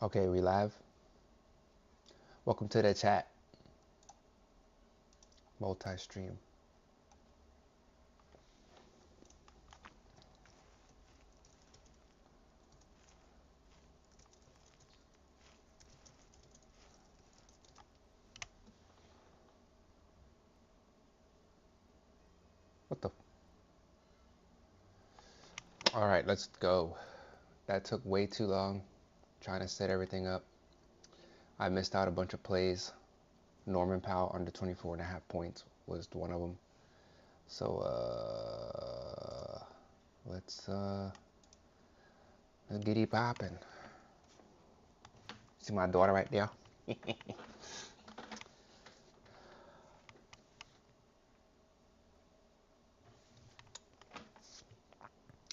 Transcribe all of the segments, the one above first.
Okay, we live. Welcome to the chat. Multi-stream. What the? All right, let's go. That took way too long. Trying to set everything up. I missed out a bunch of plays. Norman Powell under 24 and a half points was one of them. So let's get it popping. See my daughter right there.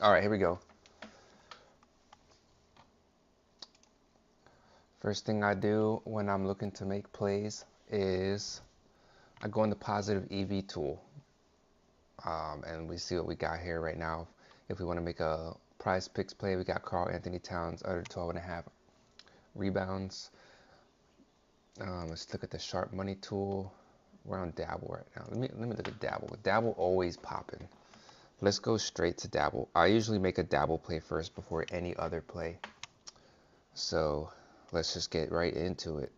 All right, here we go. First thing I do when I'm looking to make plays is I go in the positive EV tool. And we see what we got here right now. If we want to make a prize picks play, we got Karl Anthony Towns under 12 and a half rebounds. Let's look at the sharp money tool. We're on Dabble right now. Let me look at Dabble. Dabble always popping. Let's go straight to Dabble. I usually make a Dabble play first before any other play. So let's just get right into it.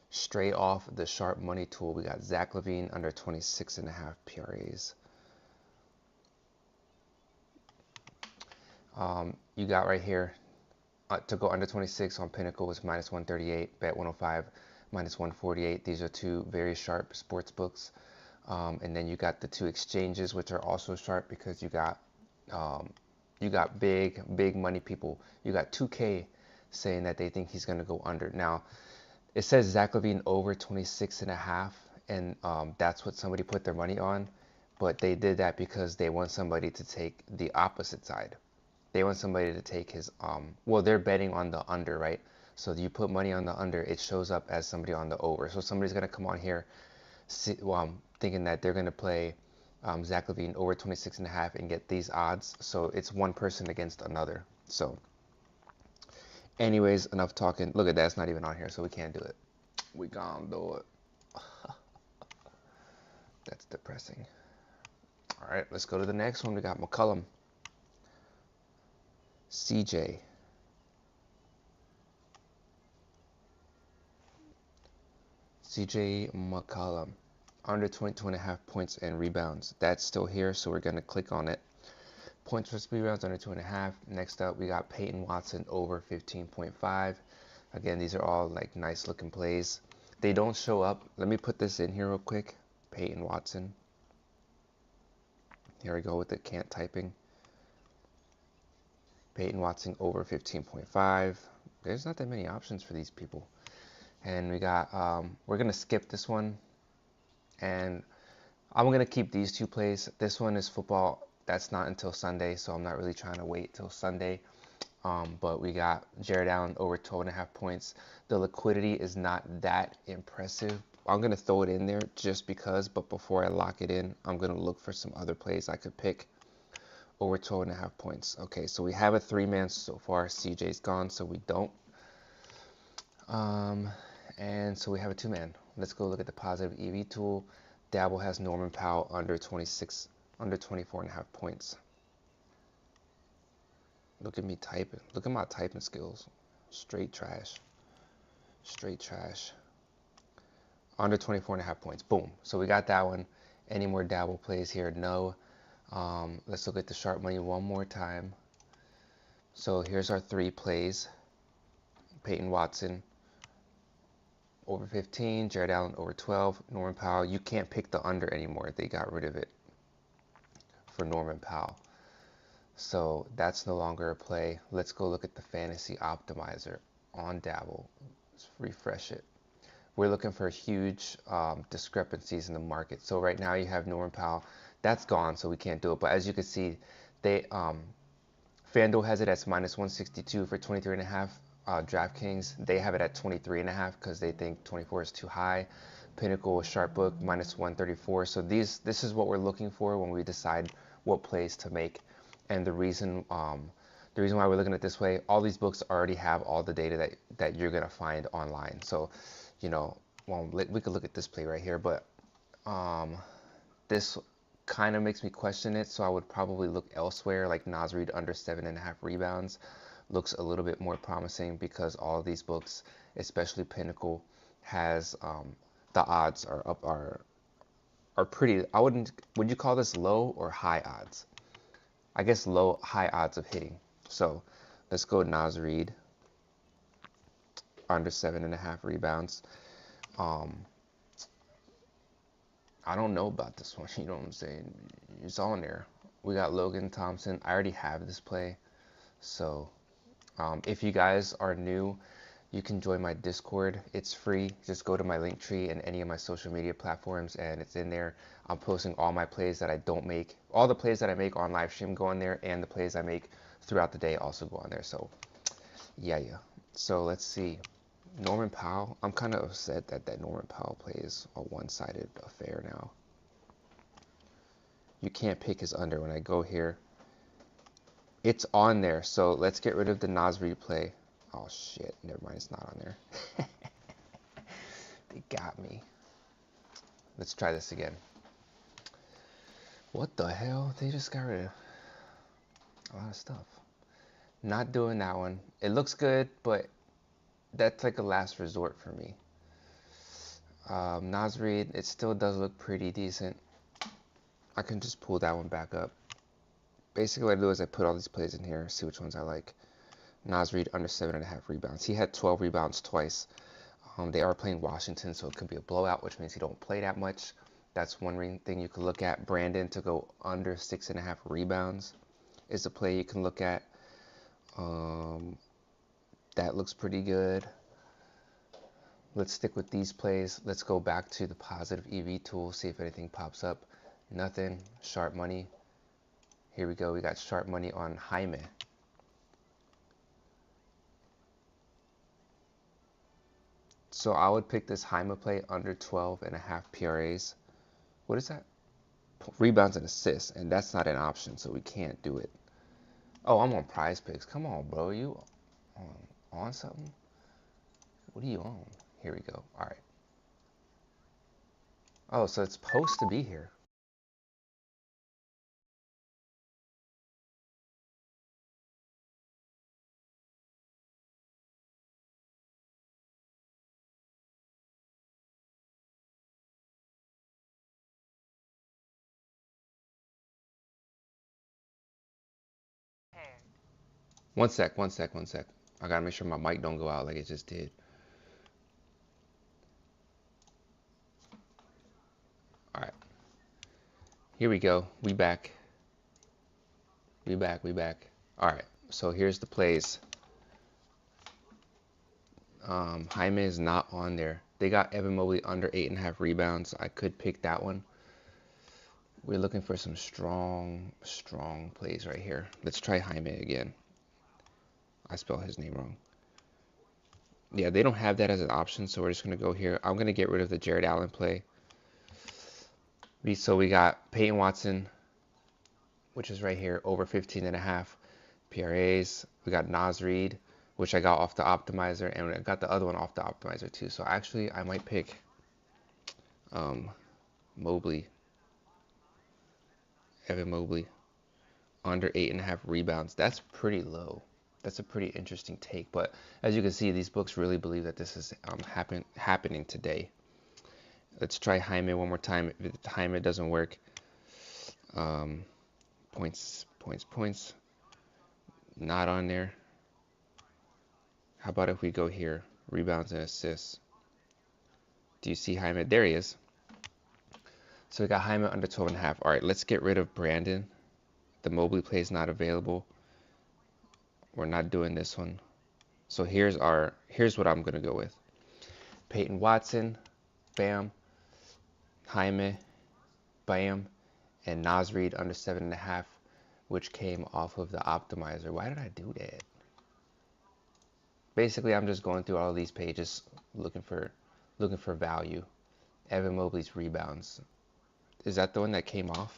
Straight off the sharp money tool, we got Zach LaVine under 26 and a half PRAs. You got right here to go under 26 on Pinnacle was minus 138, Bet 105 minus 148. These are two very sharp sports books. And then you got the two exchanges, which are also sharp because you got big money people. You got 2K saying that they think he's going to go under. Now, it says Zach LaVine over 26 and a half, and that's what somebody put their money on. But they did that because they want somebody to take the opposite side. They want somebody to take his well, they're betting on the under, right? So you put money on the under, it shows up as somebody on the over. So somebody's gonna come on here thinking that they're gonna play Zach LaVine over 26 and a half and get these odds. So it's one person against another. So anyways, enough talking. Look at that, it's not even on here, so we can't do it. We gonna do it. That's depressing. All right, let's go to the next one. We got McCollum. CJ. CJ McCollum. Under 22 and a half points and rebounds. That's still here, so we're going to click on it. Points versus rebounds under 2.5. Next up, we got Peyton Watson over 15.5. Again, these are all like nice looking plays. They don't show up. Let me put this in here real quick. Peyton Watson. Here we go with the can't typing. Peyton Watson over 15.5. There's not that many options for these people. And we got, we're going to skip this one. And I'm going to keep these two plays. This one is football. That's not until Sunday, so I'm not really trying to wait till Sunday. But we got Jared Allen over 12.5 points. The liquidity is not that impressive. I'm going to throw it in there just because, but before I lock it in, I'm going to look for some other plays I could pick over 12.5 points. Okay, so we have a three-man so far. CJ's gone, so we don't. And so we have a two-man. Let's go look at the positive EV tool. Dabble has Norman Powell under 26, under 24.5 points. Look at me typing. Look at my typing skills. Straight trash. Straight trash. Under 24.5 points. Boom. So we got that one. Any more Dabble plays here? No. Let's look at the sharp money one more time. So here's our three plays. Peyton Watson over 15, Jared Allen over 12, Norman Powell. You can't pick the under anymore. They got rid of it for Norman Powell. So that's no longer a play. Let's go look at the fantasy optimizer on Dabble. Let's refresh it. We're looking for huge discrepancies in the market. So right now you have Norman Powell. That's gone, so we can't do it. But as you can see, they FanDuel has it as minus 162 for 23.5. DraftKings, they have it at 23.5 because they think 24 is too high. Pinnacle Sharpbook minus 134. So this is what we're looking for when we decide what plays to make. And the reason The reason why we're looking at it this way, all these books already have all the data that you're gonna find online. So, you know, well, we could look at this play right here, but this kind of makes me question it. So I would probably look elsewhere, like Naz Reid under 7.5 rebounds looks a little bit more promising because all of these books, especially Pinnacle, has the odds are pretty. Would you call this low or high odds? I guess high odds of hitting. So let's go Naz Reid under 7.5 rebounds. I don't know about this one. You know what I'm saying? It's on there. We got Logan Thompson. I already have this play. So if you guys are new, you can join my Discord. It's free. Just go to my link tree and any of my social media platforms, and it's in there. I'm posting all my plays that I don't make. All the plays that I make on live stream go on there, and the plays I make throughout the day also go on there. So yeah. So let's see. Norman Powell. I'm kind of upset that Norman Powell plays a one-sided affair now. You can't pick his under. When I go here, it's on there. So let's get rid of the Naz Reid play. Oh shit, never mind, it's not on there. They got me. Let's try this again. What the hell? They just got rid of a lot of stuff. Not doing that one. It looks good, but that's like a last resort for me. Naz Reid, it still does look pretty decent. I can just pull that one back up. Basically what I do is I put all these plays in here, see which ones I like. Naz Reid under 7.5 rebounds. He had 12 rebounds twice. They are playing Washington, so it could be a blowout, which means he don't play that much. That's one thing you can look at. Brandon to go under 6.5 rebounds is a play you can look at. That looks pretty good. Let's stick with these plays. Let's go back to the positive EV tool, see if anything pops up. Nothing. Sharp money. Here we go. We got sharp money on Jaime. So I would pick this Jaime play under 12.5 PRAs. What is that? Rebounds and assists, and that's not an option, so we can't do it. Oh, I'm on Prize Picks. Come on, bro. You on something? What are you on? Here we go. All right. Oh, so it's supposed to be here. One sec. I gotta make sure my mic don't go out like it just did. All right. Here we go. We back. We back. All right. So here's the plays. Jaime is not on there. They got Evan Mobley under 8.5 rebounds. I could pick that one. We're looking for some strong plays right here. Let's try Jaime again. I spelled his name wrong. Yeah, they don't have that as an option, so we're just going to go here. I'm going to get rid of the Jared Allen play. So we got Peyton Watson, which is right here, over 15.5 PRAs. We got Naz Reid, which I got off the optimizer, and I got the other one off the optimizer too. So actually, I might pick Mobley, Evan Mobley, under 8.5 rebounds. That's pretty low. That's a pretty interesting take. But as you can see, these books really believe that this is happening today. Let's try Jaime one more time. If Jaime doesn't work, points. Not on there. How about if we go here, rebounds and assists? Do you see Jaime? There he is. So we got Jaime under 12.5. All right, let's get rid of Brandon. The Mobley play is not available. We're not doing this one. So here's what I'm gonna go with. Peyton Watson, bam. Jaime, bam. And Naz Reid under 7.5, which came off of the optimizer. Why did I do that? Basically, I'm just going through all these pages looking for value. Evan Mobley's rebounds. Is that the one that came off?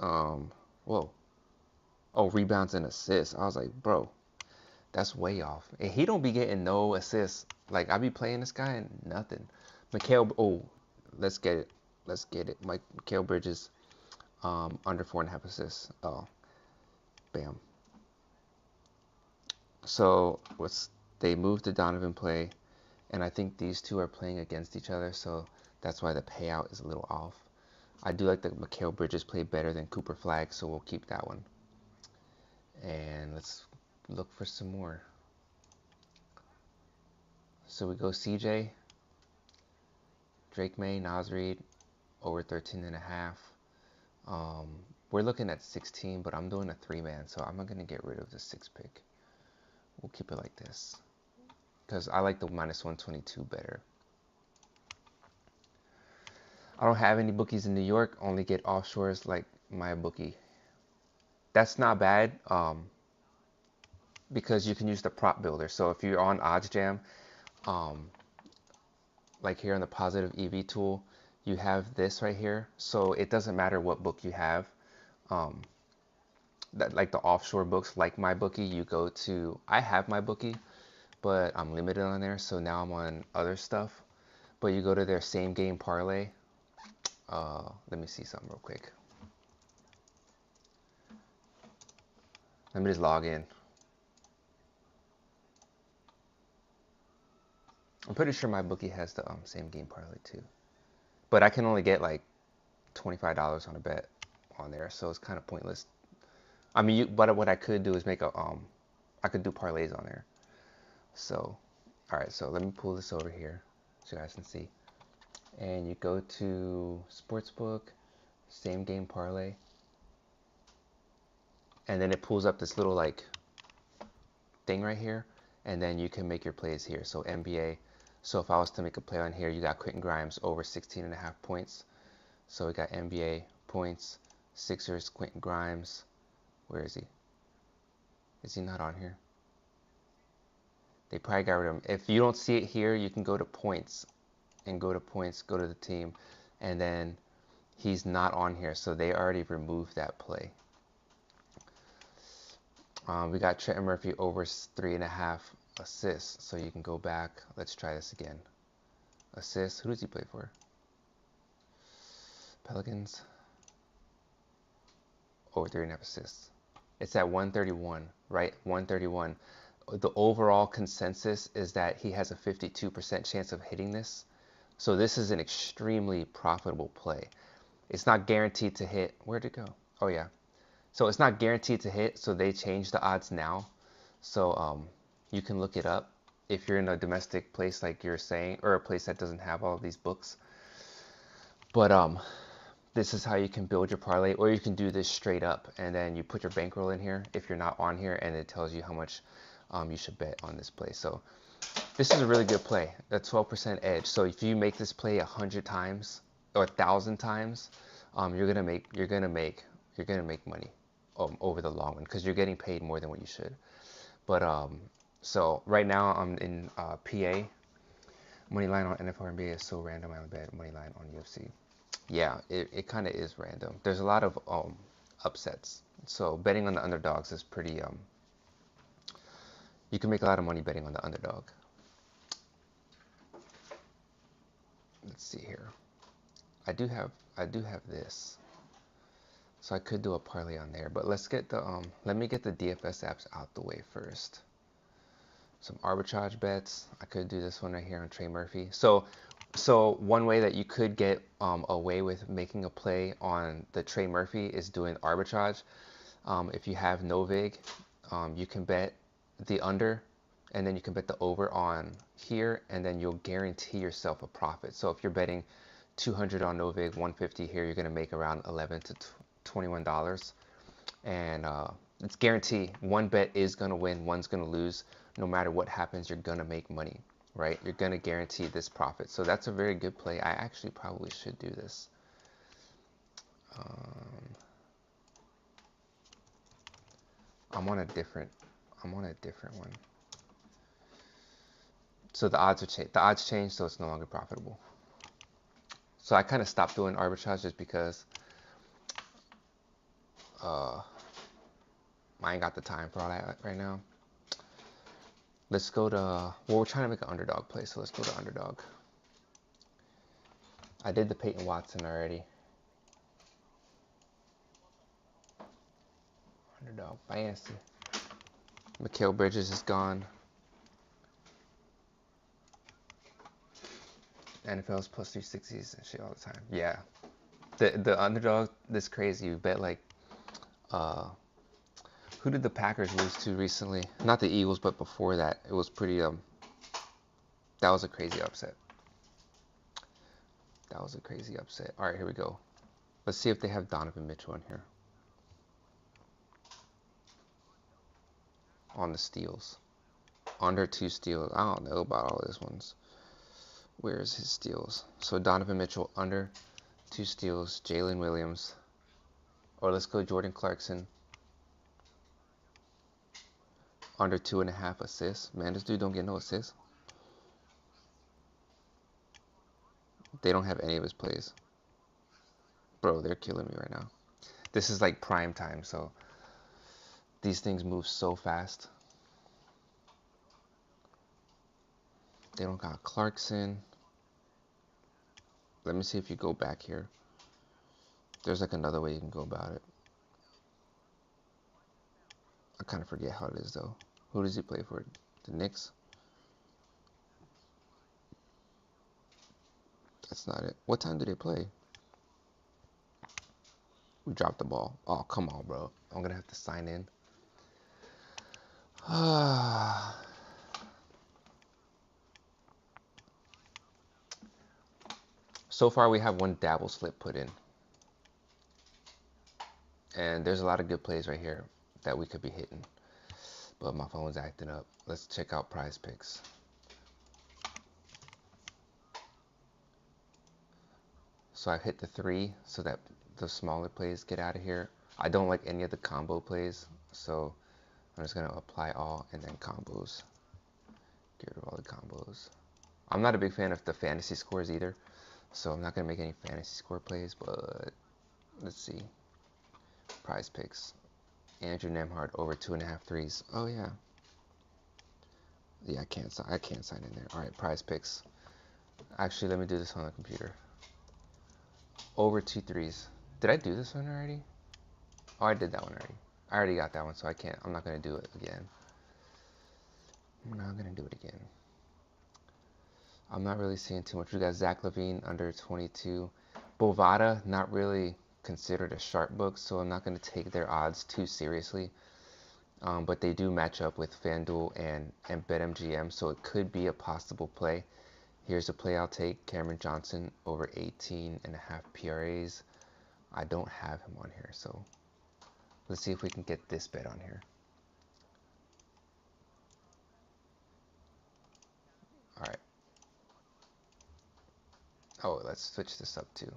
Whoa. Oh, rebounds and assists. I was like, bro, that's way off. And he don't be getting no assists. Like, I be playing this guy and nothing. Mikal, oh, let's get it. Let's get it. Mikal Bridges, under 4.5 assists. Oh, bam. So they moved the Donovan play, and I think these two are playing against each other, so that's why the payout is a little off. I do like the Mikal Bridges play better than Cooper Flag, so we'll keep that one. And let's look for some more. So we go CJ, Drake May, Naz Reid, over 13.5. We're looking at 16, but I'm doing a 3-man, so I'm not going to get rid of the 6 pick. We'll keep it like this, because I like the -122 better. I don't have any bookies in New York, only get offshores like my bookie. That's not bad, because you can use the prop builder. So if you're on OddsJam, like here on the positive EV tool, you have this right here. So it doesn't matter what book you have. That, like the offshore books, like MyBookie, you go to, I have MyBookie, but I'm limited on there. So now I'm on other stuff. But you go to their same game parlay. Let me see something real quick. Let me just log in. I'm pretty sure MyBookie has the same game parlay too. But I can only get like $25 on a bet on there, so it's kind of pointless. I mean, but what I could do is make a I could do parlays on there. So, all right, so let me pull this over here so you guys can see. And you go to Sportsbook, same game parlay, and then it pulls up this little like thing right here, and then you can make your plays here. So NBA. So if I was to make a play on here, you got Quentin Grimes over 16.5 points. So we got NBA points, Sixers, Quentin Grimes. Where is he? Is he not on here? They probably got rid of him. If you don't see it here, you can go to points and go to points, go to the team, and then he's not on here. So they already removed that play. We got Trent Murphy over 3.5 assists. So you can go back. Let's try this again. Assists. Who does he play for? Pelicans. Over 3.5 assists. It's at 131, right? 131. The overall consensus is that he has a 52% chance of hitting this. So this is an extremely profitable play. It's not guaranteed to hit. Where'd it go? Oh, yeah. So it's not guaranteed to hit, so they changed the odds now. So you can look it up if you're in a domestic place like you're saying, or a place that doesn't have all of these books. But this is how you can build your parlay, or you can do this straight up, and then you put your bankroll in here if you're not on here, and it tells you how much you should bet on this play. So this is a really good play, a 12% edge. So if you make this play 100 times or 1,000 times, you're gonna make money over the long run, because you're getting paid more than what you should. But so right now I'm in PA. Money line on NFL NBA is so random. I bet money line on UFC. Yeah, it kind of is random. There's a lot of upsets. So betting on the underdogs is pretty you can make a lot of money betting on the underdog. Let's see here. I do have this. So I could do a parlay on there, but let's get the let me get the DFS apps out the way first. Some arbitrage bets. I could do this one right here on Trey Murphy. So one way that you could get away with making a play on the Trey Murphy is doing arbitrage. If you have no vig, you can bet the under, and then you can bet the over on here, and then you'll guarantee yourself a profit. So if you're betting 200 on no vig, 150 here, you're gonna make around $11 to $21, and it's guaranteed. One bet is gonna win, one's gonna lose. No matter what happens, you're gonna make money, right? You're gonna guarantee this profit. So that's a very good play. I actually probably should do this. I'm on a different one. So the odds changed, so it's no longer profitable. So I kind of stopped doing arbitrage just because I ain't got the time for all that right now. Let's go to, well, we're trying to make an underdog play, so let's go to underdog. I did the Peyton Watson already. Underdog fancy. Mikal Bridges is gone. NFL's plus 360s and shit all the time. Yeah. The underdog, this crazy. You bet like, who did the Packers lose to recently? Not the Eagles, but before that. It was pretty, that was a crazy upset. That was a crazy upset. All right, here we go. Let's see if they have Donovan Mitchell in here. On the steals. Under 2 steals. I don't know about all these ones. Where's his steals? So Donovan Mitchell under 2 steals. Jalen Williams. Or let's go Jordan Clarkson. Under 2.5 assists. Man, this dude don't get no assists. They don't have any of his plays. Bro, they're killing me right now. This is like prime time, so these things move so fast. They don't got Clarkson. Let me see if you go back here. There's like another way you can go about it. I kind of forget how it is though. Who does he play for? The Knicks? That's not it. What time do they play? We dropped the ball. Oh, come on, bro. I'm going to have to sign in. So far, we have one dabble slip put in. And there's a lot of good plays right here that we could be hitting. But my phone's acting up. Let's check out Prize Picks. So I've hit the 3 so that the smaller plays get out of here. I don't like any of the combo plays, so I'm just going to apply all and then combos. Get rid of all the combos. I'm not a big fan of the fantasy scores either, so I'm not going to make any fantasy score plays, but let's see. Prize Picks. Andrew Nembhard over 2.5 threes. Oh, yeah. Yeah, I can't sign in there. All right, Prize Picks. Actually, let me do this on the computer. Over 2 threes. Did I do this one already? Oh, I did that one already. I already got that one, so I'm not going to do it again. I'm not going to do it again. I'm not really seeing too much. We got Zach LaVine under 22. Bovada, not really considered a sharp book, so I'm not going to take their odds too seriously. But they do match up with FanDuel and BetMGM, so it could be a possible play. Here's a play I'll take. Cameron Johnson over 18.5 PRAs. I don't have him on here, so let's see if we can get this bet on here. All right. Oh, let's switch this up too.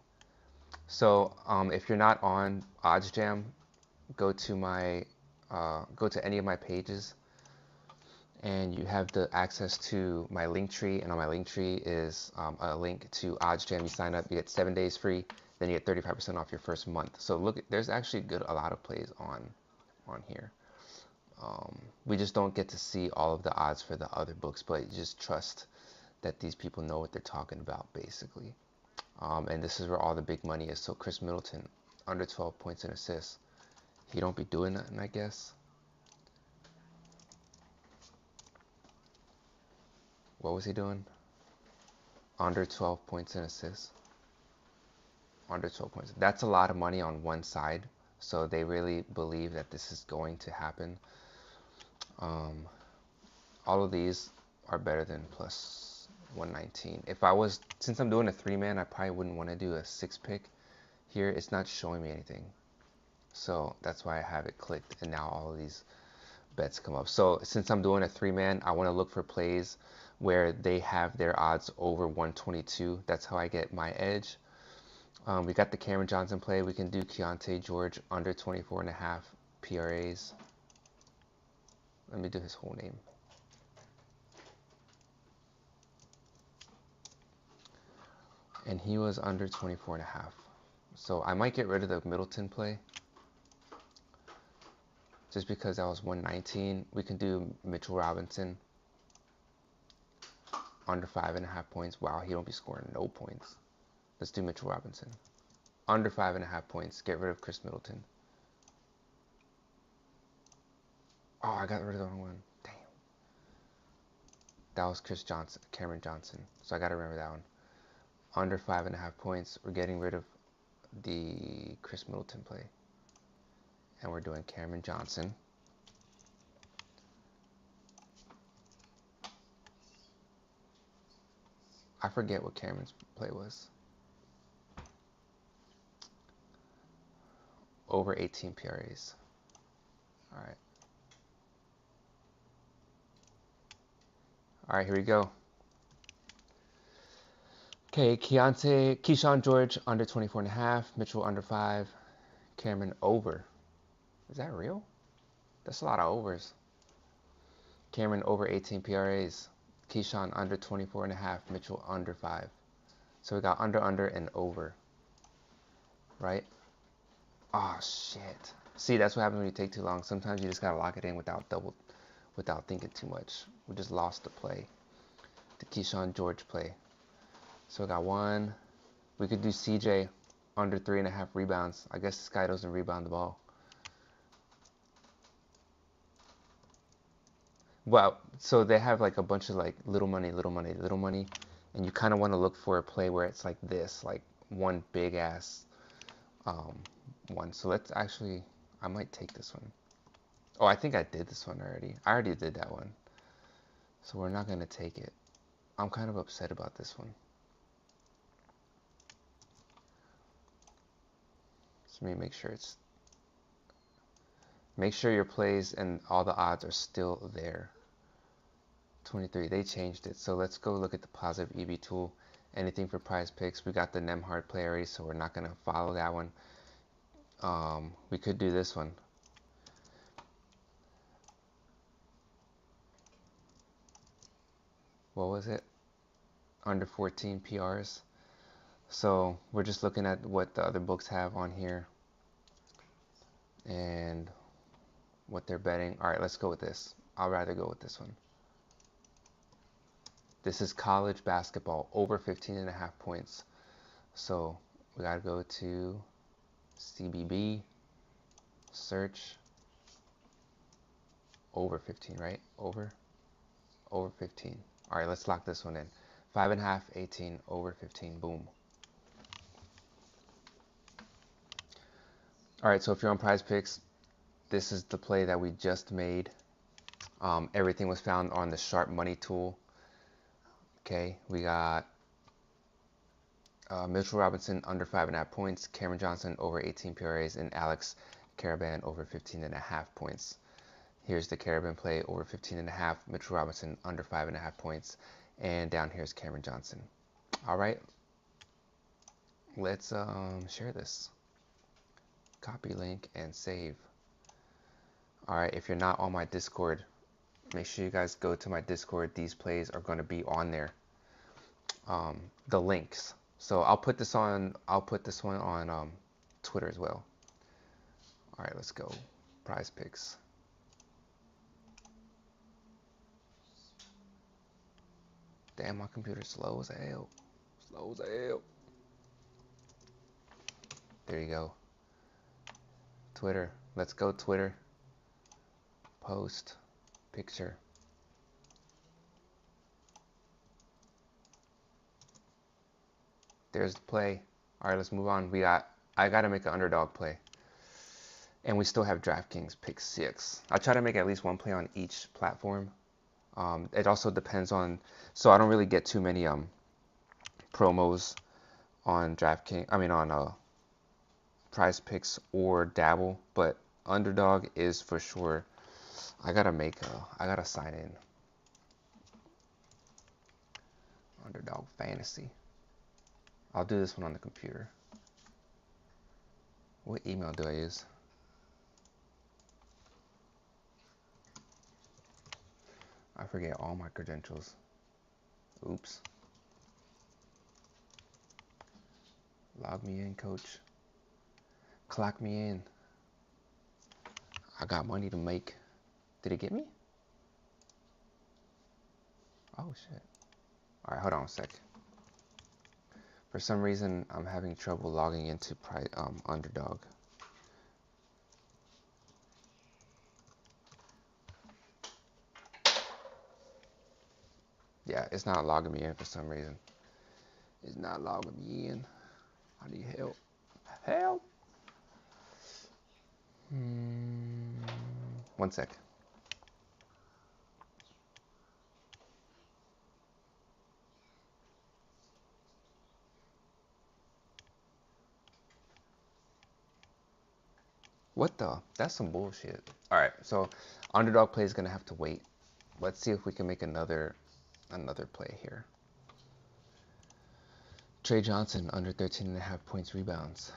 So if you're not on OddsJam, go to any of my pages, and you have the access to my link tree. And on my link tree is a link to OddsJam. You sign up, you get 7 days free. Then you get 35% off your first month. So look, there's actually a lot of plays on here. We just don't get to see all of the odds for the other books, but you just trust that these people know what they're talking about, basically. And this is where all the big money is. So Chris Middleton, under 12 points and assists. He don't be doing nothing, I guess. What was he doing? Under 12 points and assists. Under 12 points. That's a lot of money on one side. So they really believe that this is going to happen. All of these are better than plus 119. Since I'm doing a 3-man, I probably wouldn't want to do a 6-pick. Here, it's not showing me anything. So that's why I have it clicked, and now all of these bets come up. So since I'm doing a 3-man, I want to look for plays where they have their odds over 122. That's how I get my edge. We got the Cameron Johnson play. We can do Keontae George under 24.5 PRAs. Let me do his whole name. And he was under 24.5. So I might get rid of the Middleton play just because that was 119. We can do Mitchell Robinson under 5.5 points. Wow, he don't be scoring no points. Let's do Mitchell Robinson under 5.5 points. Get rid of Chris Middleton. Oh, I got rid of the wrong one. Damn. That was Cameron Johnson. So I got to remember that one. Under 5.5 points. We're getting rid of the Chris Middleton play. And we're doing Cameron Johnson. I forget what Cameron's play was. Over 18 PRAs. All right. All right, here we go. Okay, Keyshawn George under 24.5, Mitchell under 5, Cameron over. Is that real? That's a lot of overs. Cameron over 18 PRAs, Keyshawn under 24.5, Mitchell under 5. So we got under, and over. Right? Oh, shit. See, that's what happens when you take too long. Sometimes you just gotta lock it in without thinking too much. We just lost the play. The Keyshawn George play. So we got one. We could do CJ under 3.5 rebounds. I guess this guy doesn't rebound the ball. Well, so they have like a bunch of like little money, and you kind of want to look for a play where it's like this, like one big ass one. So let's actually, I might take this one. Oh, I think I did this one already. I already did that one. So we're not going to take it. I'm kind of upset about this one. So let me make sure your plays and all the odds are still there. 23, they changed it. So let's go look at the positive EV tool. Anything for Prize Picks. We got the Nemhard play already, so we're not going to follow that one. We could do this one. What was it? Under 14 PRs. So we're just looking at what the other books have on here and what they're betting. All right, let's go with this. I'll rather go with this one. This is college basketball, over 15.5 points. So we gotta go to CBB, search, over 15, right? Over 15. All right, let's lock this one in. 5.5, 18, over 15, boom. All right, so if you're on Prize Picks, this is the play that we just made. Everything was found on the Sharp Money tool. Okay, we got Mitchell Robinson under 5.5 points, Cameron Johnson over 18 PRAs, and Alex Caravan over 15.5 points. Here's the Caravan play over 15.5, Mitchell Robinson under 5.5 points, and down here's Cameron Johnson. All right, let's share this. Copy link and save. All right, if you're not on my Discord, make sure you guys go to my Discord. These plays are going to be on there. The links. So I'll put this one on Twitter as well. All right, let's go. Prize Picks. Damn, my computer's slow as hell. Slow as hell. There you go. Twitter. Let's go, Twitter. Post. Picture. There's the play. All right, let's move on. I got to make an underdog play. And we still have DraftKings Pick 6. I try to make at least one play on each platform. It also depends on, so I don't really get too many promos on DraftKings, on Prize Picks or Dabble, but Underdog is for sure. I gotta sign in. Underdog Fantasy. I'll do this one on the computer. What email do I use? I forget all my credentials. Oops. Log me in, coach. Clock me in. I got money to make. Did it get me? Oh shit. Alright, hold on a sec. For some reason, I'm having trouble logging into Underdog. Yeah, it's not logging me in for some reason. It's not logging me in. I need help. Help! 1 sec. What the? That's some bullshit. Alright, so Underdog play is gonna have to wait. Let's see if we can make another play here. Trey Johnson, under 13.5 points rebounds.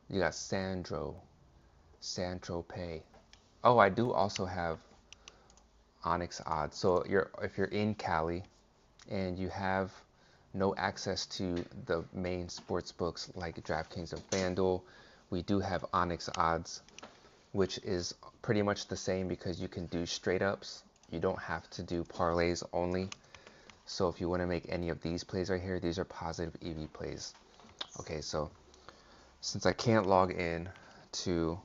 You got Sandro Pay. Oh, I do also have Onyx odds. So if you're in Cali and you have no access to the main sports books like DraftKings or FanDuel, we do have Onyx odds, which is pretty much the same because you can do straight ups. You don't have to do parlays only. So if you want to make any of these plays right here, these are positive EV plays. Okay, so since I can't log in to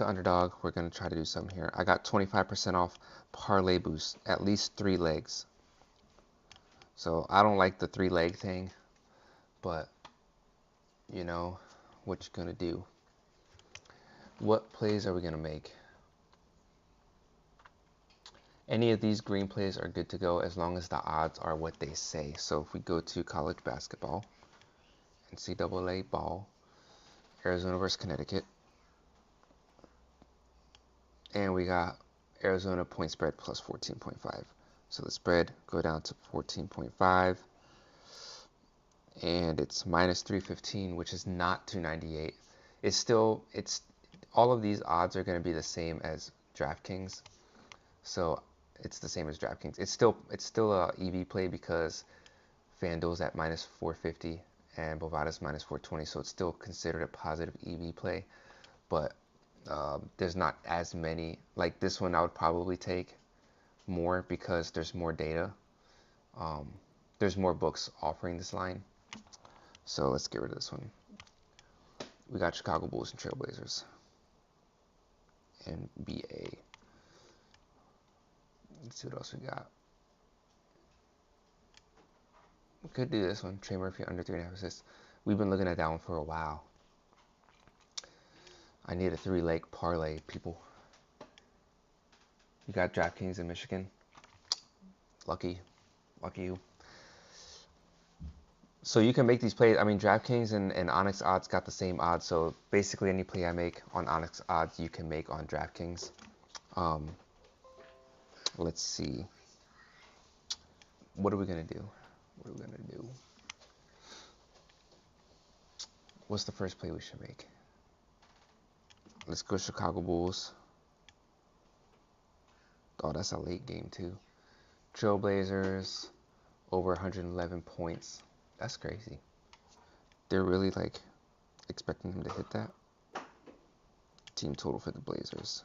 Underdog, we're going to try to do something here. I got 25% off parlay boost, at least 3 legs. So I don't like the 3-leg thing, but you know what you're going to do. What plays are we going to make? Any of these green plays are good to go as long as the odds are what they say. So if we go to college basketball, NCAA ball, Arizona versus Connecticut, and we got Arizona point spread plus 14.5. So the spread go down to 14.5, and it's minus 315, which is not 298. It's all of these odds are going to be the same as DraftKings. So it's the same as DraftKings. It's still a EV play because FanDuel's at minus 450 and Bovada's minus 420, so it's still considered a positive EV play. But there's not as many. Like this one, I would probably take more because there's more data. There's more books offering this line. So let's get rid of this one. We got Chicago Bulls and Trailblazers. NBA. Let's see what else we got. We could do this one. Trey Murphy under 3.5 assists. We've been looking at that one for a while. I need a 3-leg parlay, people. You got DraftKings in Michigan. Lucky you. So you can make these plays. I mean, DraftKings and Onyx odds got the same odds. So basically, any play I make on Onyx odds, you can make on DraftKings. Let's see. What are we gonna do? What's the first play we should make? Let's go Chicago Bulls. Oh, that's a late game too. Trailblazers over 111 points. That's crazy. They're really like expecting him to hit that. Team total for the Blazers.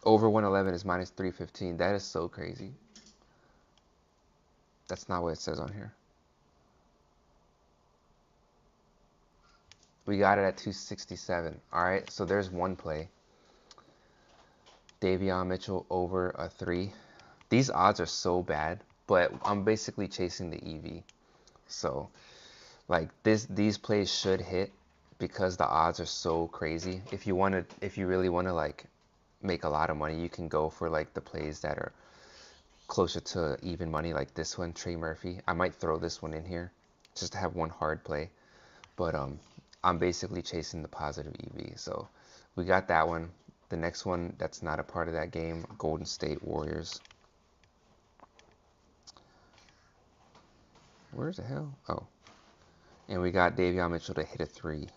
Over 111 is minus 315. That is so crazy. That's not what it says on here. We got it at 267. All right, so there's one play. Davion Mitchell over a 3. These odds are so bad, but I'm basically chasing the EV. So, like these plays should hit because the odds are so crazy. If you really want to like make a lot of money, you can go for like the plays that are closer to even money, like this one, Trey Murphy. I might throw this one in here just to have one hard play, but I'm basically chasing the positive EV. So we got that one. The next one that's not a part of that game, Golden State Warriors. Where's the hell? Oh. And we got Davion Mitchell to hit a 3.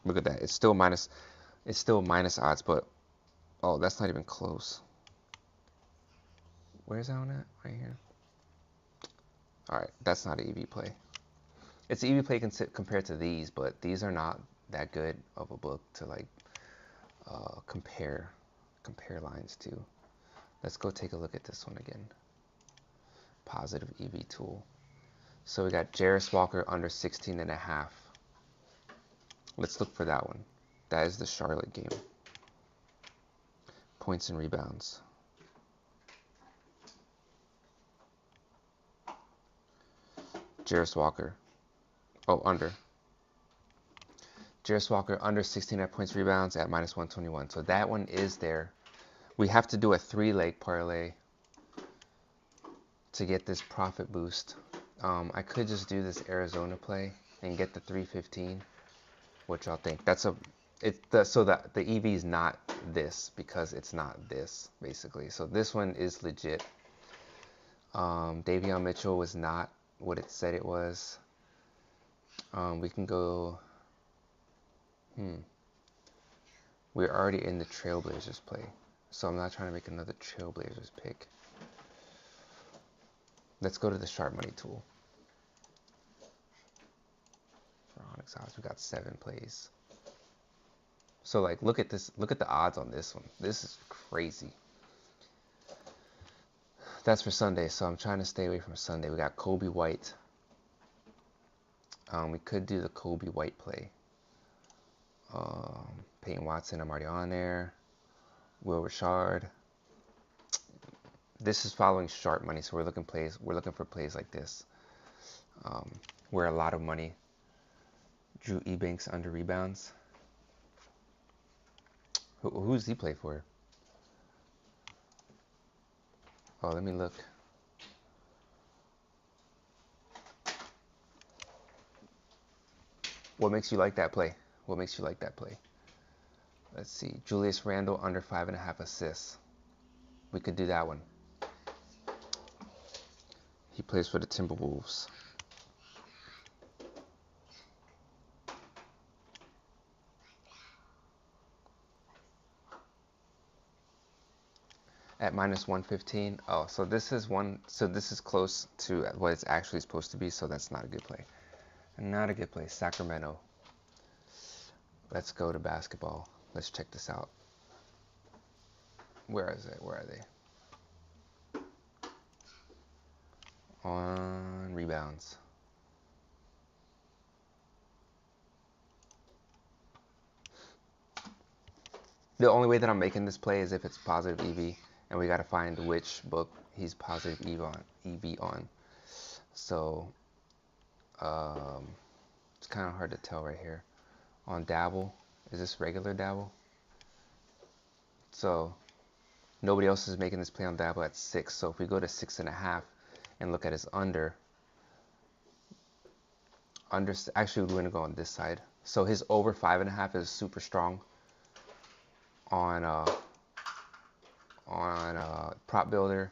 Look at that. It's still minus odds, but oh, that's not even close. Where's that one at? Right here. All right, that's not an EV play. It's an EV play compared to these, but these are not that good of a book to like compare lines to. Let's go take a look at this one again. Positive EV tool. So we got Jarace Walker under 16.5. Let's look for that one. That is the Charlotte game. Points and rebounds. Jarace Walker. Oh, under. Jarace Walker under 16 points rebounds at minus 121. So that one is there. We have to do a 3-leg parlay to get this profit boost. I could just do this Arizona play and get the 315. What y'all think? So the EV is not this because it's not this basically. So this one is legit. Davion Mitchell was not what it said it was. We can go. We're already in the Trailblazers play, so I'm not trying to make another Trailblazers pick. Let's go to the sharp money tool. For Onyx odds, we got 7 plays. So like, look at this. Look at the odds on this one. This is crazy. That's for Sunday, so I'm trying to stay away from Sunday. We got Kobe White. We could do the Kobe White play. Peyton Watson, I'm already on there. Will Richard. This is following sharp money, so we're looking for plays like this, where a lot of money. Drew Ebanks under rebounds. Who's he play for? Oh, let me look. What makes you like that play? What makes you like that play? Let's see. Julius Randle under 5.5 assists. We could do that one. He plays for the Timberwolves. At minus 115. Oh, so this is close to what it's actually supposed to be, so that's not a good play. Not a good play. Sacramento. Let's go to basketball. Let's check this out. Where is it? Where are they? On rebounds. The only way that I'm making this play is if it's positive EV, and we got to find which book he's positive EV on. So it's kind of hard to tell right here. On Dabble, is this regular Dabble? So nobody else is making this play on Dabble at 6. So if we go to 6.5 and look at his under, actually we're going to go on this side. So his over 5.5 is super strong on Prop Builder,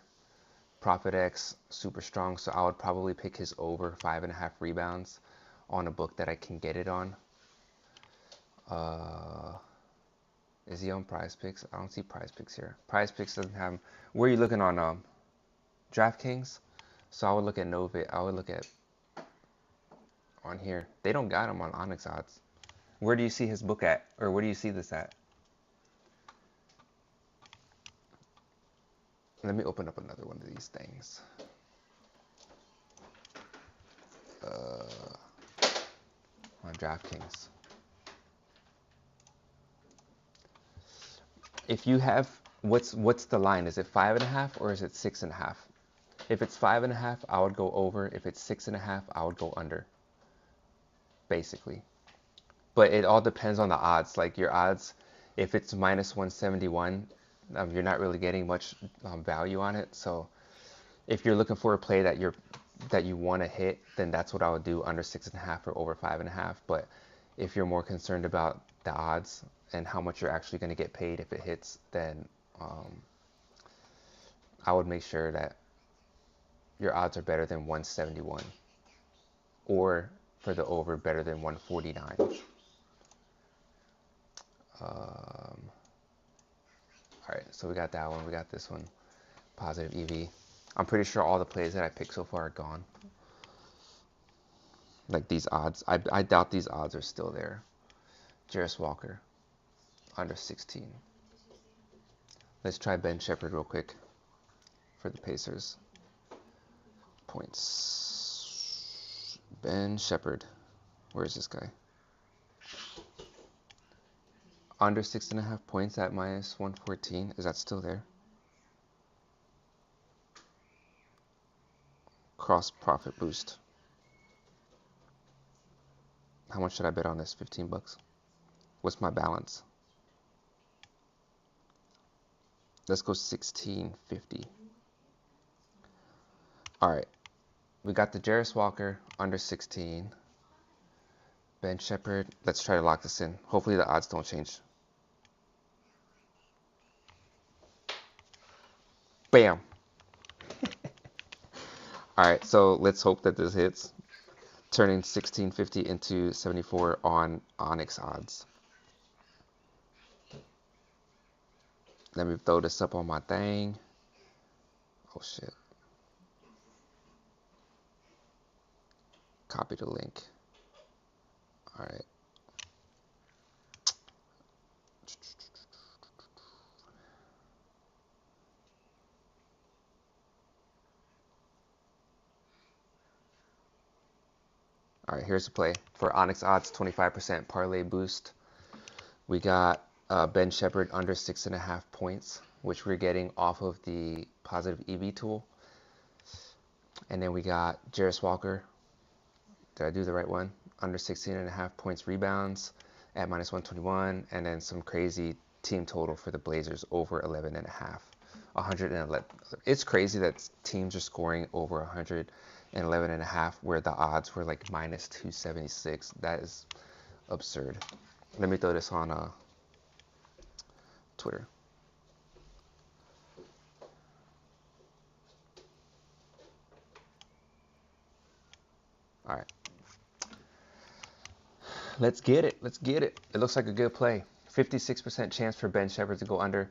ProfitX, super strong. So I would probably pick his over 5.5 rebounds on a book that I can get it on. Is he on Prize Picks? I don't see Prize Picks here. Prize Picks doesn't have him. Where are you looking on DraftKings? So I would look at Novit. I would look at on here. They don't got him on Onyx odds. Where do you see his book at? Or where do you see this at? Let me open up another one of these things. On DraftKings. If you have, what's the line? Is it 5.5 or is it 6.5? If it's 5.5, I would go over. If it's 6.5, I would go under. Basically. But it all depends on the odds. Like your odds, if it's minus 171, you're not really getting much value on it. So if you're looking for a play that you want to hit, then that's what I would do, under 6.5 or over 5.5. But if you're more concerned about the odds and how much you're actually going to get paid if it hits, then I would make sure that your odds are better than 171, or for the over better than 149. Alright, so we got that one. We got this one. Positive EV. I'm pretty sure all the plays that I picked so far are gone. Like these odds. I doubt these odds are still there. Jarace Walker. Under 16. Let's try Ben Shepherd real quick for the Pacers. Points. Ben Shepherd. Where is this guy? Under 6.5 points at minus 114. Is that still there? Cross profit boost. How much should I bet on this? 15 bucks. What's my balance? Let's go 16.50. All right. We got the Jarace Walker under 16. Ben Shepherd. Let's try to lock this in. Hopefully the odds don't change. Bam. All right, so let's hope that this hits. Turning 16.50 into 74 on Onyx odds. Let me throw this up on my thing. Oh shit. Copy the link. All right. All right, here's the play. For Onyx odds, 25% parlay boost. We got Ben Shepherd under 6.5 points, which we're getting off of the positive EV tool. And then we got Jarace Walker. Did I do the right one? Under 16.5 points rebounds at minus 121. And then some crazy team total for the Blazers over 11.5. 111. It's crazy that teams are scoring over 111.5 where the odds were like minus 276. That is absurd. Let me throw this on Twitter. All right. Let's get it. Let's get it. It looks like a good play. 56% chance for Ben Shepherd to go under.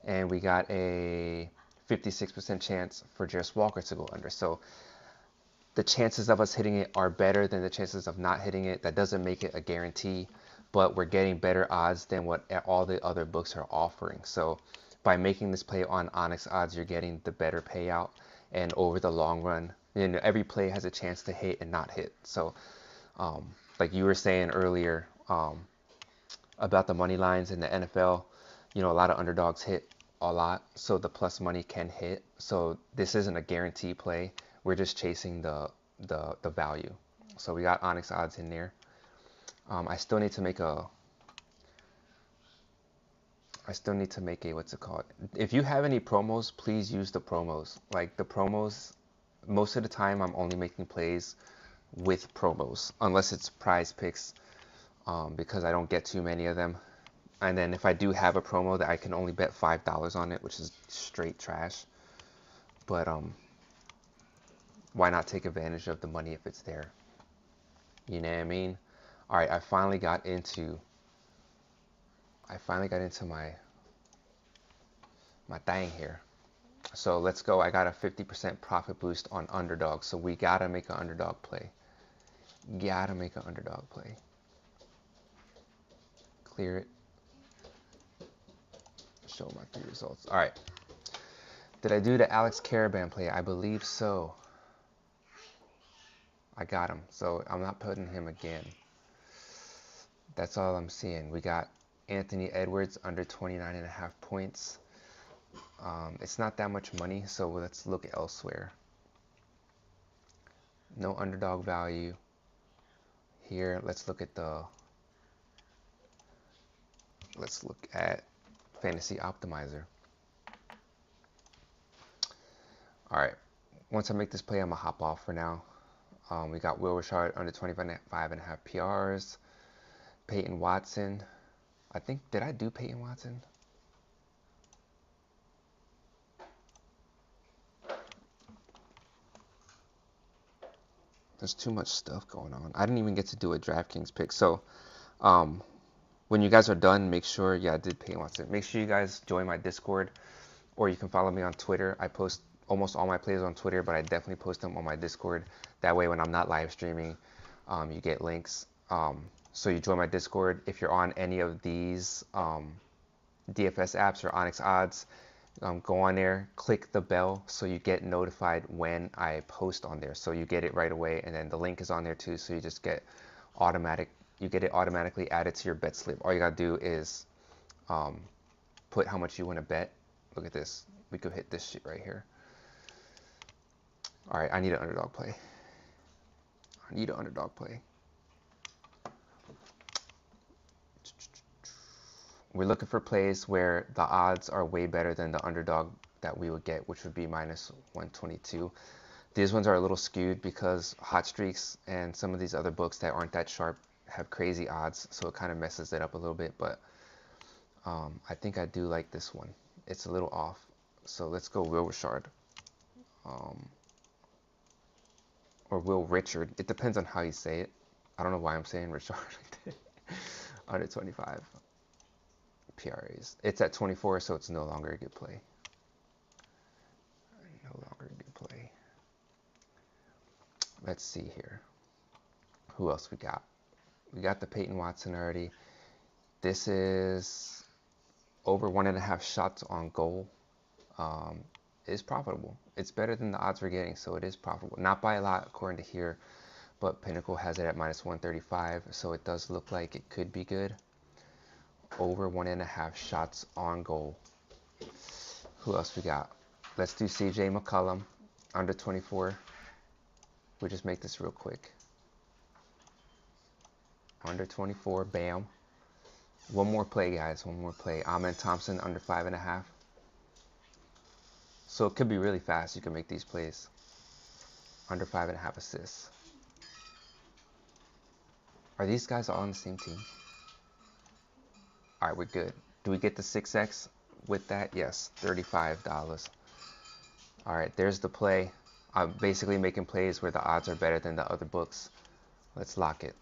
And we got a 56% chance for Jarace Walker to go under. So the chances of us hitting it are better than the chances of not hitting it. That doesn't make it a guarantee, but we're getting better odds than what all the other books are offering. So by making this play on Onyx odds, you're getting the better payout. And over the long run, you know, every play has a chance to hit and not hit. So like you were saying earlier about the money lines in the NFL, you know, a lot of underdogs hit a lot, so the plus money can hit. So this isn't a guarantee play. We're just chasing the value. So we got Onyx odds in there. I still need to make a what's it called? If you have any promos, please use the promos. Like the promos, most of the time I'm only making plays with promos, unless it's prize picks, because I don't get too many of them. And then if I do have a promo that I can only bet $5 on it, which is straight trash. But why not take advantage of the money if it's there? You know what I mean? All right, I finally got into my thing here. So let's go. I got a 50% profit boost on underdog. So we gotta make an underdog play. Gotta make an underdog play. Clear it. Show my 3 results. All right. Did I do the Alex Caravan play? I believe so. I got him. So I'm not putting him again. That's all I'm seeing. We got Anthony Edwards under 29.5 points. It's not that much money, so let's look elsewhere. No underdog value here. Let's look at Fantasy Optimizer. All right. Once I make this play, I'm gonna hop off for now. We got Will Richard under 25.5 PRs. Peyton Watson. Did I do Peyton Watson? There's too much stuff going on. I didn't even get to do a DraftKings pick. So, when you guys are done, make sure, yeah, I did Peyton Watson. Make sure you guys join my Discord, or you can follow me on Twitter. I post almost all my plays on Twitter, but I definitely post them on my Discord. That way, when I'm not live streaming, you get links. So you join my Discord. If you're on any of these DFS apps or Onyx Odds, go on there, click the bell so you get notified when I post on there. So you get it right away, and then the link is on there too. So you just get you get it automatically added to your bet slip. All you gotta do is put how much you want to bet. Look at this. We could hit this shit right here. All right, I need an underdog play. I need an underdog play. We're looking for plays where the odds are way better than the underdog that we would get, which would be minus 122. These ones are a little skewed because Hot Streaks and some of these other books that aren't that sharp have crazy odds, so it kind of messes it up a little bit, but I think I do like this one. It's a little off, so let's go Will Richard. Or Will Richard. It depends on how you say it. I don't know why I'm saying Richard like that. Under 25 PRAs. It's at 24, so it's no longer a good play. No longer a good play. Let's see here. Who else we got? We got the Peyton Watson already. This is over 1.5 shots on goal. Is profitable. It's better than the odds we're getting, so it is profitable. Not by a lot according to here, but Pinnacle has it at minus 135, so it does look like it could be good. Over 1.5 shots on goal. Who else we got? Let's do CJ McCollum, under 24. We'll just make this real quick. Under 24, bam. One more play, guys, one more play. Amen Thompson, under 5.5. So it could be really fast. You can make these plays. Under 5.5 assists. Are these guys all on the same team? All right, we're good. Do we get the 6x with that? Yes, $35. All right, there's the play. I'm basically making plays where the odds are better than the other books. Let's lock it.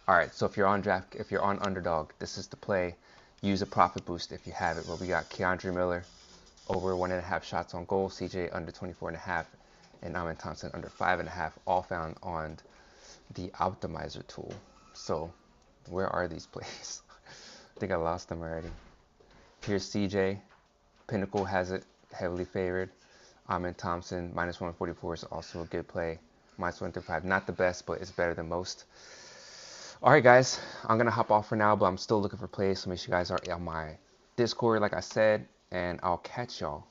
All right, so if you're on Underdog, this is the play. Use a profit boost if you have it. Where we got Keandre Miller over 1.5 shots on goal, CJ under 24.5, and Amen Thompson under 5.5, all found on the optimizer tool. So where are these plays? I think I lost them already. Here's CJ. Pinnacle has it heavily favored. Amen Thompson minus 144 is also a good play. Minus 135, not the best, but it's better than most. All right, guys, I'm going to hop off for now, but I'm still looking for plays, so make sure you guys are on my Discord, like I said, and I'll catch y'all